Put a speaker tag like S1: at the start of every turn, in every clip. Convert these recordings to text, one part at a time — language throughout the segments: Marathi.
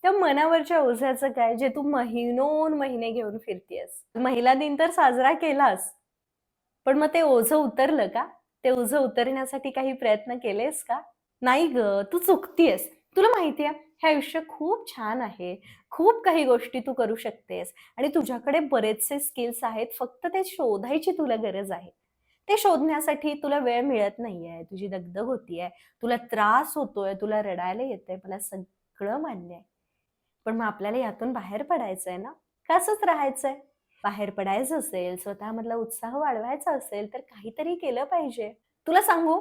S1: त्या मनावरच्या ओझ्याचं काय, जे तू महिनोन महिने घेऊन फिरतीयेस. महिला दिन तर साजरा केलास, पण मग ते ओझं उतरलं का? ते ओझं उतरण्यासाठी काही प्रयत्न केलेस का? नाही गं, तू चुकतीयेस. तुला माहिती आहे, हे आयुष्य खूप छान आहे. खूप काही गोष्टी तू करू शकतेस आणि तुझ्याकडे बरेचसे स्किल्स आहेत. फक्त ते शोधायची तुला गरज आहे. ते शोधण्यासाठी तुला वेळ मिळत नाहीये. तुझी दगदग होतीये. तुला त्रास होतोय, तुला रडायला येतंय. मला सगळं मान्य आहे. पण मग आपल्याला यातून बाहेर पडायचंय ना? का असंच राहायचंय? बाहेर पडायचं असेल, स्वतःमधला उत्साह वाढवायचा असेल, तर काहीतरी केलं पाहिजे. तुला सांगू,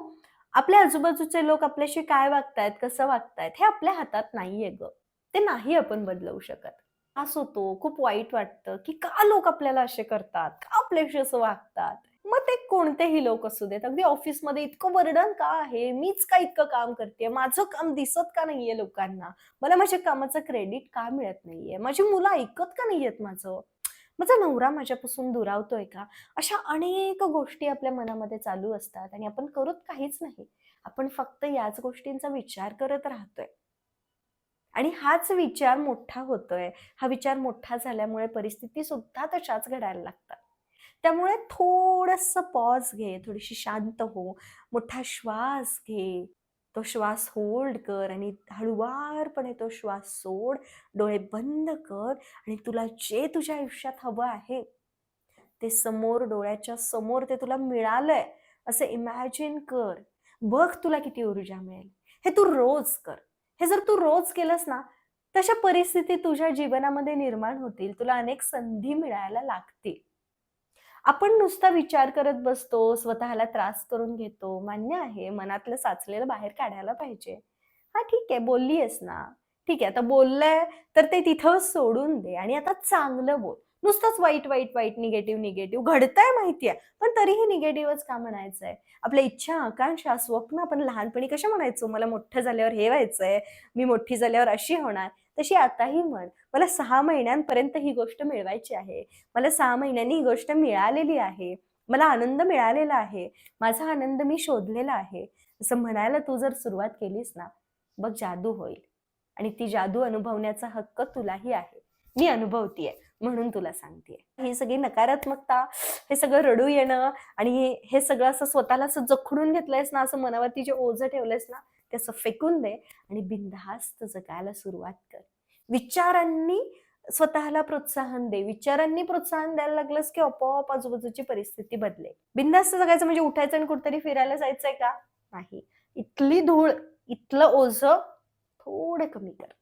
S1: आपल्या आजूबाजूचे लोक आपल्याशी काय वागतायत, कसं वागतायत, हे आपल्या हातात नाहीये गं. ते नाही आपण बदलवू शकत. त्रास होतो, खूप वाईट वाटतं, की का लोक आपल्याला असे करतात? का आपल्याशी असं वागतात? मग ते कोणतेही लोक असू देत. अगदी ऑफिसमध्ये इतकं बर्डन का आहे? मीच का इतकं काम करतेय? माझं काम दिसत का नाहीये लोकांना? मला माझ्या कामाचं क्रेडिट का मिळत नाहीये? माझी मुलं ऐकत का नाहीयेत माझं? माझा नवरा माझ्यापासून दुरावतोय का? अशा अनेक गोष्टी आपल्या मनामध्ये चालू असतात आणि आपण करत काहीच नाही. आपण फक्त याच गोष्टींचा विचार करत राहतोय. आणि हाच विचार मोठा होतोय. हा विचार मोठा झाल्यामुळे परिस्थिती सुद्धा तशाच घडायला लागतात. त्यामुळे थोडंसं पॉज घे, थोडीशी शांत हो, मोठा श्वास घे. तो श्वास होल्ड कर आणि हळुवारपणे तो श्वास सोड. डोळे बंद कर आणि तुला जे तुझ्या आयुष्यात हवं आहे, ते समोर डोळ्याच्या समोर ते तुला मिळालंय असं इमॅजिन कर. बघ तुला किती ऊर्जा मिळेल. हे तू रोज कर. हे जर तू रोज केलंस ना, तशा परिस्थिती तुझ्या जीवनामध्ये निर्माण होतील. तुला अनेक संधी मिळायला लागतील. आपण नुसता विचार करत बसतो, स्वतःला त्रास करून घेतो. मान्य आहे, मनातलं साचलेलं बाहेर काढायला पाहिजे. हां, ठीक आहे, बोलली आहेस ना. ठीक आहे, आता बोललंय तर ते तिथं सोडून दे आणि आता चांगलं बोल. नुसतंच वाईट, वाईट, वाईट, निगेटिव्ह, निगेटिव्ह घडतंय माहिती आहे, पण तरीही निगेटिव्हच का म्हणायचंय? आपल्या इच्छा, आकांक्षा, स्वप्न आपण लहानपणी कशा म्हणायचो, मला मोठं झाल्यावर हे व्हायचंय, मी मोठी झाल्यावर अशी होणार. तशी आताही म्हण, मला 6 महिन्यांपर्यंत ही गोष्ट मिळवायची आहे. मला 6 महिन्यांनी ही गोष्ट मिळालेली आहे. मला आनंद मिळालेला आहे. माझा आनंद मी शोधलेला आहे. असं म्हणायला तू जर सुरुवात केलीस ना, बघ जादू होईल आणि ती जादू अनुभवण्याचा हक्क तुलाही आहे. मी अनुभवतीये म्हणून तुला सांगतेय. ही सगळी नकारात्मकता, हे सगळं रडू येणं आणि हे सगळं असं स्वतःला असं जखडून घेतलंयस ना, असं मनावरती जे ओझं ठेवलंयस ना, ते असं फेकून दे आणि बिनधास्त जगायला सुरुवात कर. विचारांनी स्वतःला प्रोत्साहन दे. विचारांनी प्रोत्साहन द्यायला लागलंस, की आपोआप आजूबाजूची परिस्थिती बदलेल. बिनधास्त जगायचं म्हणजे उठायचं आणि कुठेतरी फिरायला जायचंय का? नाही. इथली धूळ, इथलं ओझं थोडं कमी कर.